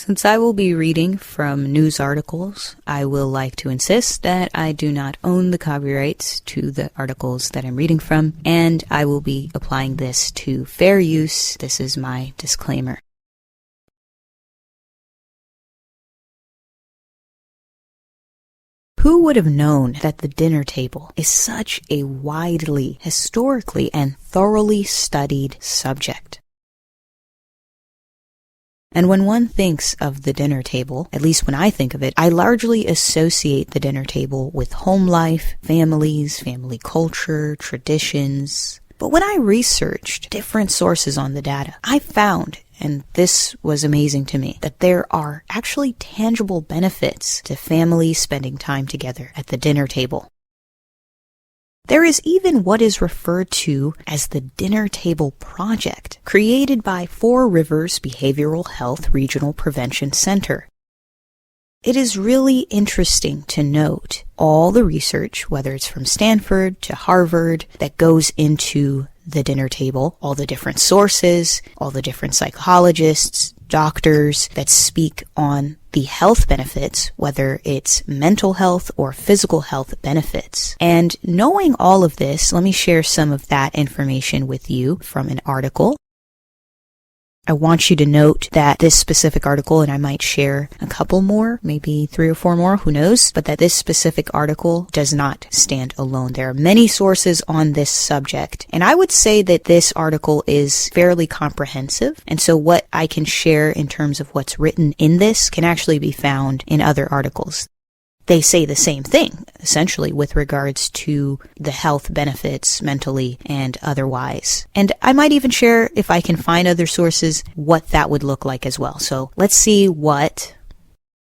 Since I will be reading from news articles, I will like to insist that I do not own the copyrights to the articles that I'm reading from, and I will be applying this to fair use. This is my disclaimer. Who would have known that the dinner table is such a widely, historically, and thoroughly studied subject? And when one thinks of the dinner table, at least when I think of it, I largely associate the dinner table with home life, families, family culture, traditions. But when I researched different sources on the data, I found, and this was amazing to me, that there are actually tangible benefits to families spending time together at the dinner table. There is even what is referred to as the Dinner Table Project, created by Four Rivers Behavioral Health Regional Prevention Center. It is really interesting to note all the research, whether it's from Stanford to Harvard, that goes into the dinner table, all the different sources, all the different psychologists, doctors that speak on the health benefits, whether it's mental health or physical health benefits. And knowing all of this, let me share some of that information with you from an article. I want you to note that this specific article, and I might share a couple more, maybe 3 or 4 more, who knows, but that this specific article does not stand alone. There are many sources on this subject, and I would say that this article is fairly comprehensive, and so what I can share in terms of what's written in this can actually be found in other articles. They say the same thing, essentially, with regards to the health benefits mentally and otherwise. And I might even share, if I can find other sources, what that would look like as well. So let's see what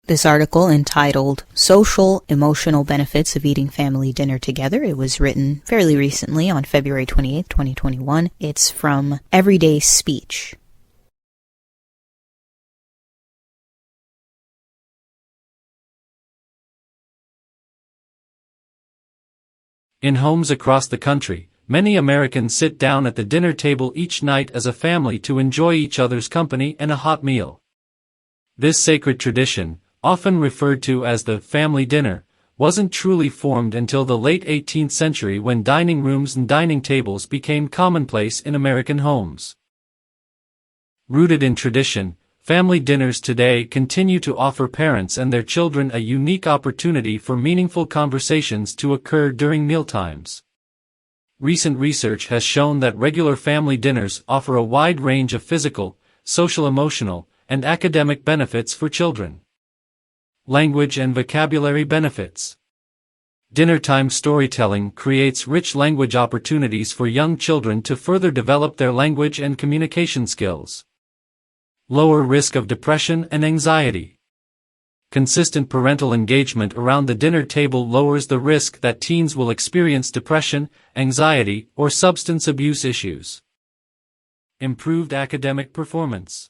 this article entitled Social Emotional Benefits of Eating Family Dinner Together. It was written fairly recently on February 28th, 2021. It's from Everyday Speech. In homes across the country, many Americans sit down at the dinner table each night as a family to enjoy each other's company and a hot meal. This sacred tradition, often referred to as the family dinner, wasn't truly formed until the late 18th century when dining rooms and dining tables became commonplace in American homes. Rooted in tradition, family dinners today continue to offer parents and their children a unique opportunity for meaningful conversations to occur during mealtimes. Recent research has shown that regular family dinners offer a wide range of physical, social-emotional, and academic benefits for children. Language and vocabulary benefits. Dinnertime storytelling creates rich language opportunities for young children to further develop their language and communication skills. Lower risk of depression and anxiety. Consistent parental engagement around the dinner table lowers the risk that teens will experience depression, anxiety, or substance abuse issues. Improved academic performance.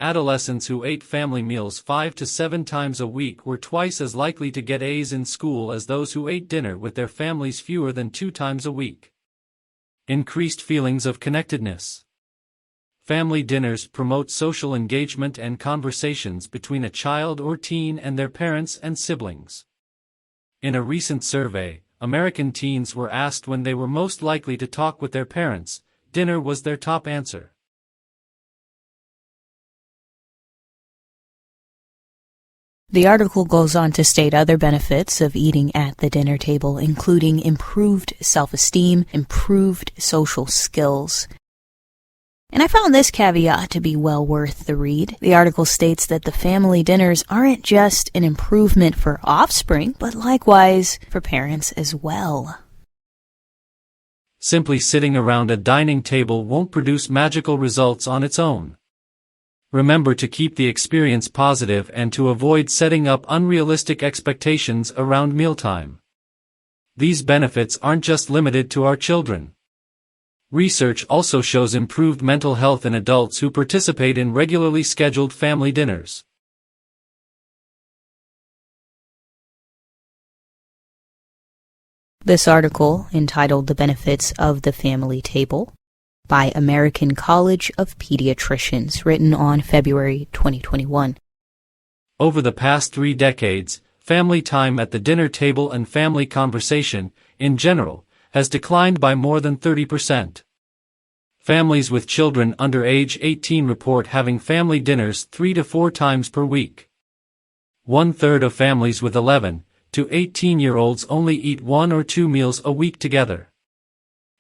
Adolescents who ate family meals 5 to 7 times a week were twice as likely to get A's in school as those who ate dinner with their families fewer than 2 times a week. Increased feelings of connectedness. Family dinners promote social engagement and conversations between a child or teen and their parents and siblings. In a recent survey, American teens were asked when they were most likely to talk with their parents. Dinner was their top answer. The article goes on to state other benefits of eating at the dinner table, including improved self-esteem, improved social skills. And I found this caveat to be well worth the read. The article states that the family dinners aren't just an improvement for offspring, but likewise for parents as well. Simply sitting around a dining table won't produce magical results on its own. Remember to keep the experience positive and to avoid setting up unrealistic expectations around mealtime. These benefits aren't just limited to our children. Research also shows improved mental health in adults who participate in regularly scheduled family dinners. This article, entitled The Benefits of the Family Table, by American College of Pediatricians, written on February 2021. Over the past 3 decades, family time at the dinner table and family conversation, in general, has declined by more than 30%. Families with children under age 18 report having family dinners 3 to 4 times per week. 1/3 of families with 11 to 18-year-olds only eat 1 or 2 meals a week together.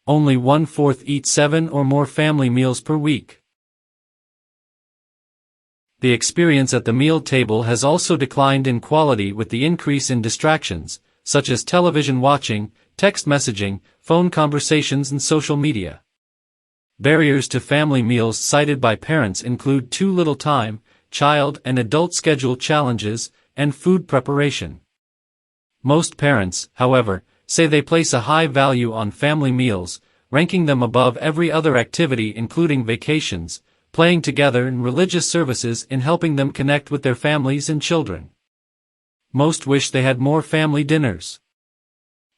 Only 1/4 eat 7 or more family meals per week. The experience at the meal table has also declined in quality with the increase in distractions, such as television watching, text messaging, phone conversations and social media. Barriers to family meals cited by parents include too little time, child and adult schedule challenges, and food preparation. Most parents, however, say they place a high value on family meals, ranking them above every other activity including vacations, playing together and religious services in helping them connect with their families and children. Most wish they had more family dinners.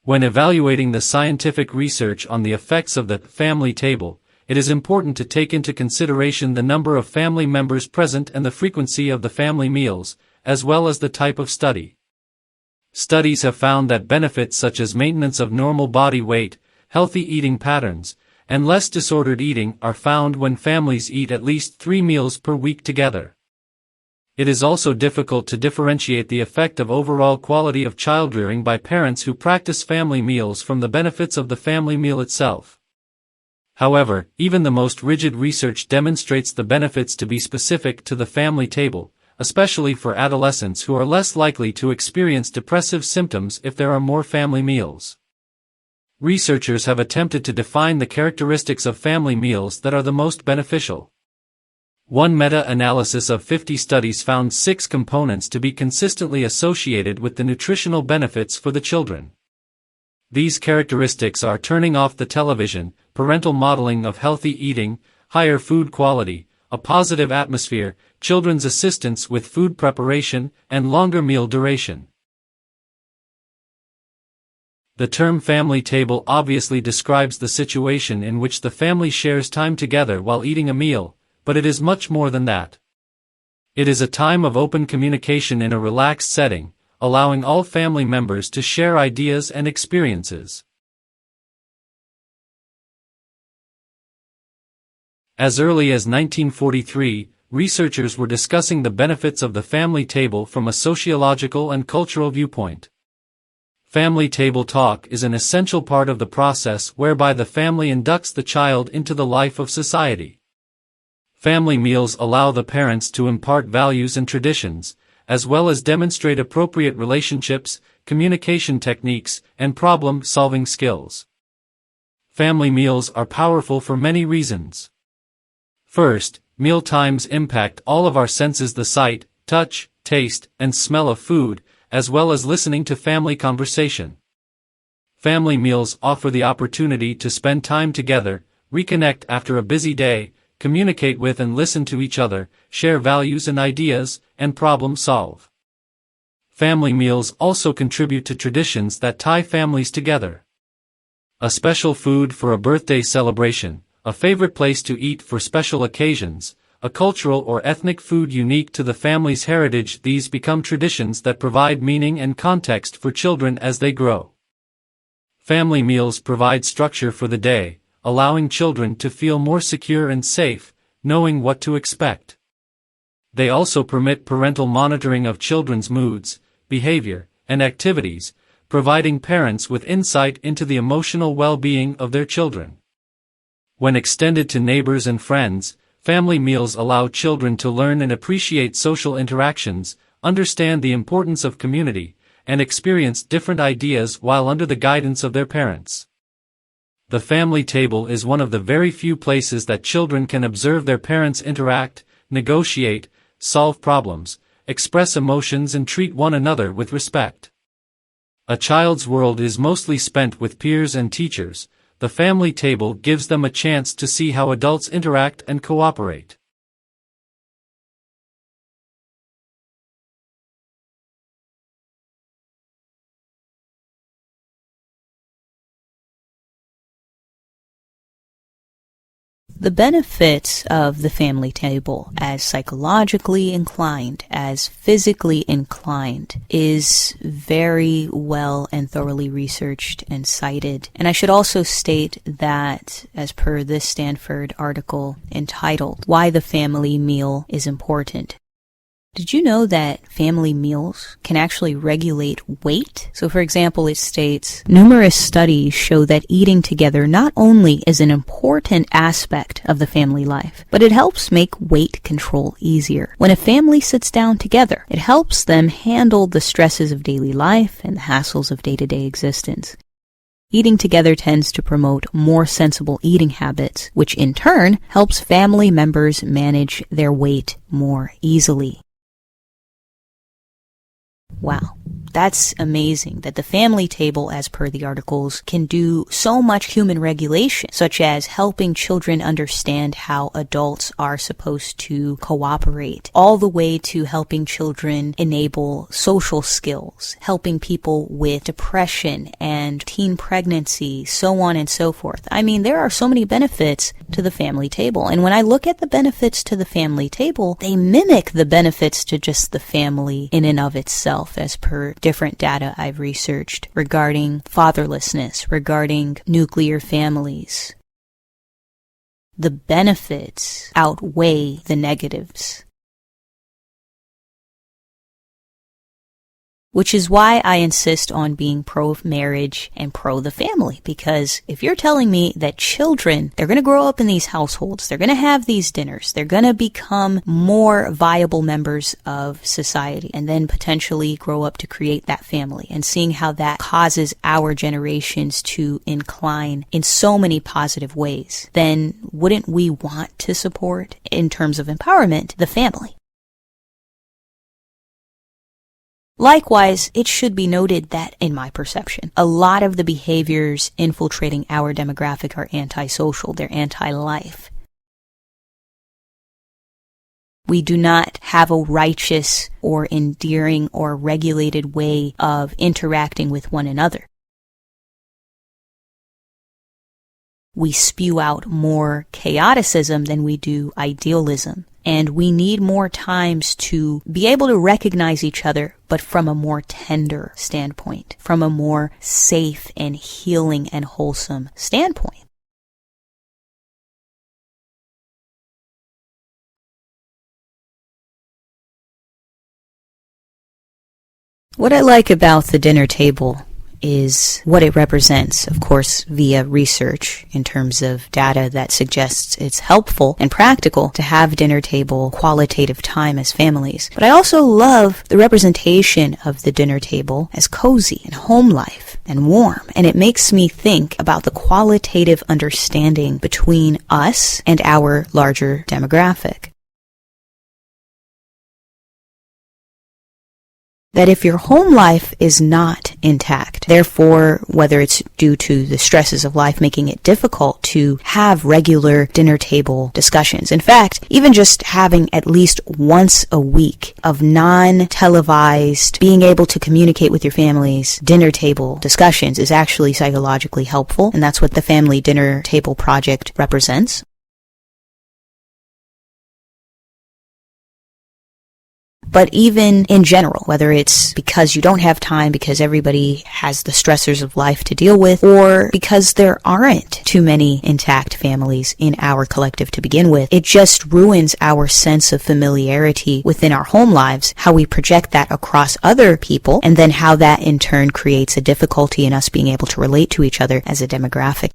When evaluating the scientific research on the effects of the family table, it is important to take into consideration the number of family members present and the frequency of the family meals, as well as the type of study. Studies have found that benefits such as maintenance of normal body weight, healthy eating patterns, and less disordered eating are found when families eat at least 3 meals per week together. It is also difficult to differentiate the effect of overall quality of childrearing by parents who practice family meals from the benefits of the family meal itself. However, even the most rigid research demonstrates the benefits to be specific to the family table, especially for adolescents who are less likely to experience depressive symptoms if there are more family meals. Researchers have attempted to define the characteristics of family meals that are the most beneficial. One meta-analysis of 50 studies found 6 components to be consistently associated with the nutritional benefits for the children. These characteristics are turning off the television, parental modeling of healthy eating, higher food quality, a positive atmosphere, children's assistance with food preparation, and longer meal duration. The term family table obviously describes the situation in which the family shares time together while eating a meal, but it is much more than that. It is a time of open communication in a relaxed setting, allowing all family members to share ideas and experiences. As early as 1943, researchers were discussing the benefits of the family table from a sociological and cultural viewpoint. Family table talk is an essential part of the process whereby the family inducts the child into the life of society. Family meals allow the parents to impart values and traditions, as well as demonstrate appropriate relationships, communication techniques, and problem-solving skills. Family meals are powerful for many reasons. First, meal times impact all of our senses: the sight, touch, taste, and smell of food, as well as listening to family conversation. Family meals offer the opportunity to spend time together, reconnect after a busy day, communicate with and listen to each other, share values and ideas, and problem solve. Family meals also contribute to traditions that tie families together. A special food for a birthday celebration, a favorite place to eat for special occasions, a cultural or ethnic food unique to the family's heritage. These become traditions that provide meaning and context for children as they grow. Family meals provide structure for the day, allowing children to feel more secure and safe, knowing what to expect. They also permit parental monitoring of children's moods, behavior, and activities, providing parents with insight into the emotional well-being of their children. When extended to neighbors and friends, family meals allow children to learn and appreciate social interactions, understand the importance of community, and experience different ideas while under the guidance of their parents. The family table is one of the very few places that children can observe their parents interact, negotiate, solve problems, express emotions and treat one another with respect. A child's world is mostly spent with peers and teachers. The family table gives them a chance to see how adults interact and cooperate. The benefits of the family table, as psychologically inclined, as physically inclined, is very well and thoroughly researched and cited. And I should also state that, as per this Stanford article entitled, "Why the Family Meal is Important," did you know that family meals can actually regulate weight? So for example, it states, numerous studies show that eating together not only is an important aspect of the family life, but it helps make weight control easier. When a family sits down together, it helps them handle the stresses of daily life and the hassles of day-to-day existence. Eating together tends to promote more sensible eating habits, which in turn helps family members manage their weight more easily. Wow, that's amazing that the family table, as per the articles, can do so much human regulation, such as helping children understand how adults are supposed to cooperate, all the way to helping children enable social skills, helping people with depression and teen pregnancy, so on and so forth. I mean, there are so many benefits to the family table. And when I look at the benefits to the family table, they mimic the benefits to just the family in and of itself, as per different data I've researched regarding fatherlessness, regarding nuclear families. The benefits outweigh the negatives. Which is why I insist on being pro-marriage and pro-the family. Because if you're telling me that children, they're going to grow up in these households, they're going to have these dinners, they're going to become more viable members of society, and then potentially grow up to create that family, and seeing how that causes our generations to incline in so many positive ways, then wouldn't we want to support, in terms of empowerment, the family? Likewise, it should be noted that, in my perception, a lot of the behaviors infiltrating our demographic are antisocial, they're anti-life. We do not have a righteous or endearing or regulated way of interacting with one another. We spew out more chaoticism than we do idealism. And we need more times to be able to recognize each other, but from a more tender standpoint, from a more safe and healing and wholesome standpoint. What I like about the dinner table is what it represents, of course, via research in terms of data that suggests it's helpful and practical to have dinner table qualitative time as families. But I also love the representation of the dinner table as cozy and home life and warm, and it makes me think about the qualitative understanding between us and our larger demographic. That if your home life is not intact, therefore, whether it's due to the stresses of life making it difficult to have regular dinner table discussions. In fact, even just having at least once a week of non-televised, being able to communicate with your family's dinner table discussions is actually psychologically helpful, and that's what the Family Dinner Table Project represents. But even in general, whether it's because you don't have time because everybody has the stressors of life to deal with, or because there aren't too many intact families in our collective to begin with, it just ruins our sense of familiarity within our home lives, how we project that across other people, and then how that in turn creates a difficulty in us being able to relate to each other as a demographic.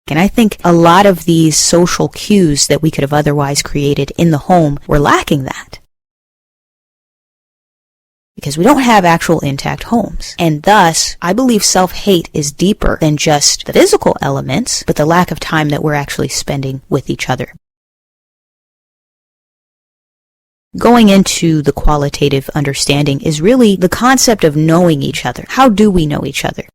And I think a lot of these social cues that we could have otherwise created in the home were lacking that. Because we don't have actual intact homes. And thus, I believe self-hate is deeper than just the physical elements, but the lack of time that we're actually spending with each other. Going into the qualitative understanding is really the concept of knowing each other. How do we know each other?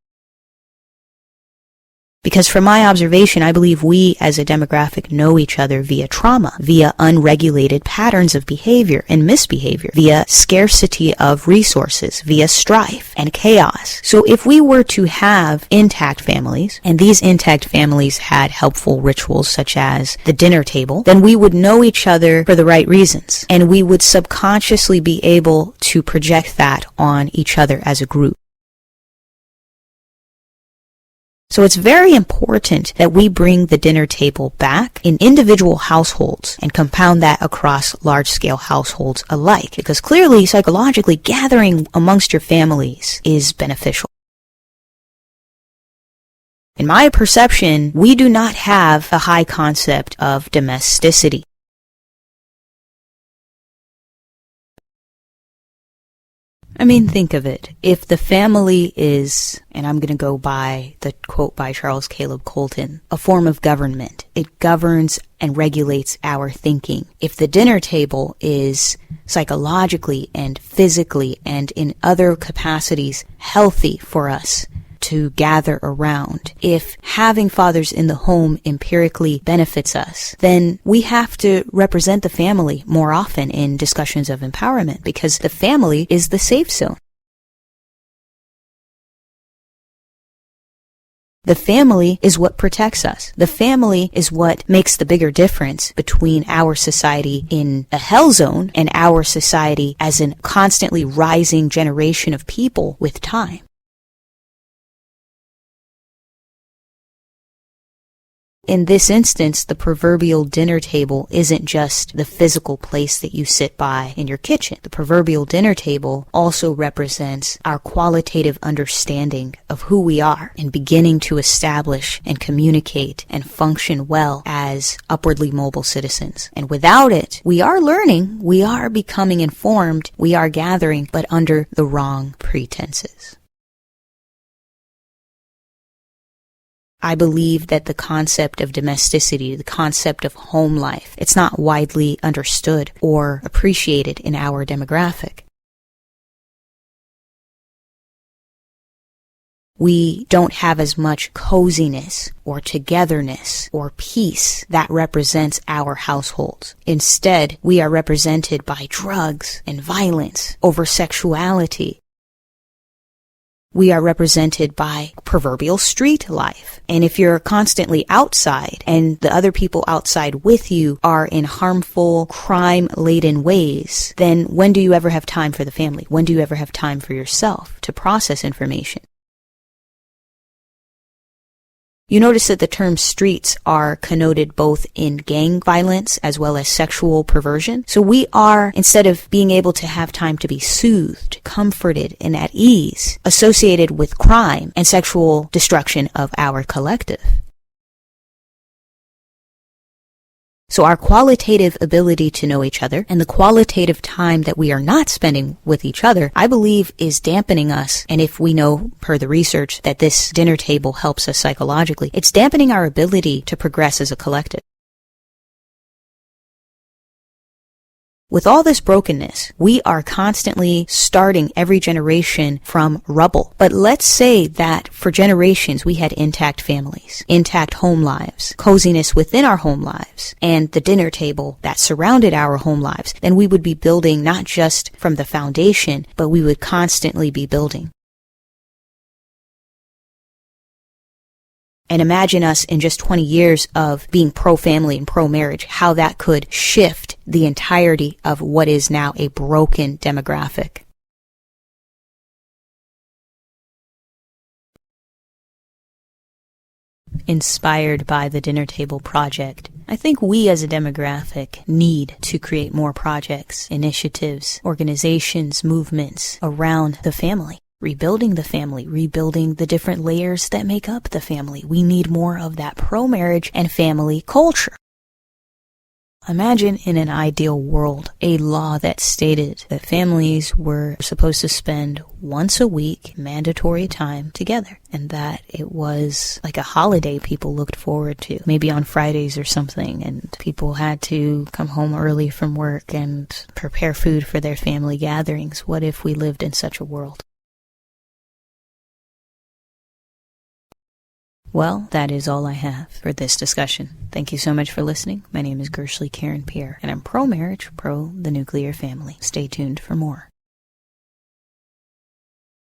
Because from my observation, I believe we as a demographic know each other via trauma, via unregulated patterns of behavior and misbehavior, via scarcity of resources, via strife and chaos. So if we were to have intact families, and these intact families had helpful rituals such as the dinner table, then we would know each other for the right reasons, and we would subconsciously be able to project that on each other as a group. So it's very important that we bring the dinner table back in individual households and compound that across large-scale households alike, because clearly, psychologically, gathering amongst your families is beneficial. In my perception, we do not have a high concept of domesticity. I mean, think of it. If the family is, and I'm going to go by the quote by Charles Caleb Colton, a form of government, it governs and regulates our thinking. If the dinner table is psychologically and physically and in other capacities healthy for us to gather around, if having fathers in the home empirically benefits us, then we have to represent the family more often in discussions of empowerment, because the family is the safe zone. The family is what protects us. The family is what makes the bigger difference between our society in a hell zone and our society as a constantly rising generation of people with time. In this instance, the proverbial dinner table isn't just the physical place that you sit by in your kitchen. The proverbial dinner table also represents our qualitative understanding of who we are and beginning to establish and communicate and function well as upwardly mobile citizens. And without it, we are learning, we are becoming informed, we are gathering, but under the wrong pretenses. I believe that the concept of domesticity, the concept of home life, it's not widely understood or appreciated in our demographic. We don't have as much coziness or togetherness or peace that represents our households. Instead, we are represented by drugs and violence over sexuality. We are represented by proverbial street life. And if you're constantly outside and the other people outside with you are in harmful, crime-laden ways, then when do you ever have time for the family? When do you ever have time for yourself to process information? You notice that the term streets are connoted both in gang violence as well as sexual perversion. So we are, instead of being able to have time to be soothed, comforted, and at ease, associated with crime and sexual destruction of our collective. So our qualitative ability to know each other and the qualitative time that we are not spending with each other, I believe, is dampening us. And if we know, per the research, that this dinner table helps us psychologically, it's dampening our ability to progress as a collective. With all this brokenness, we are constantly starting every generation from rubble. But let's say that for generations we had intact families, intact home lives, coziness within our home lives, and the dinner table that surrounded our home lives. Then we would be building not just from the foundation, but we would constantly be building. And imagine us in just 20 years of being pro-family and pro-marriage, how that could shift the entirety of what is now a broken demographic. Inspired by the Dinner Table Project, I think we as a demographic need to create more projects, initiatives, organizations, movements around the family. Rebuilding the family, rebuilding the different layers that make up the family. We need more of that pro-marriage and family culture. Imagine in an ideal world, a law that stated that families were supposed to spend once a week mandatory time together, and that it was like a holiday people looked forward to, maybe on Fridays or something, and people had to come home early from work and prepare food for their family gatherings. What if we lived in such a world? Well, that is all I have for this discussion. Thank you so much for listening. My name is Gershly Karen Pierre, and I'm pro-marriage, pro the nuclear family. Stay tuned for more.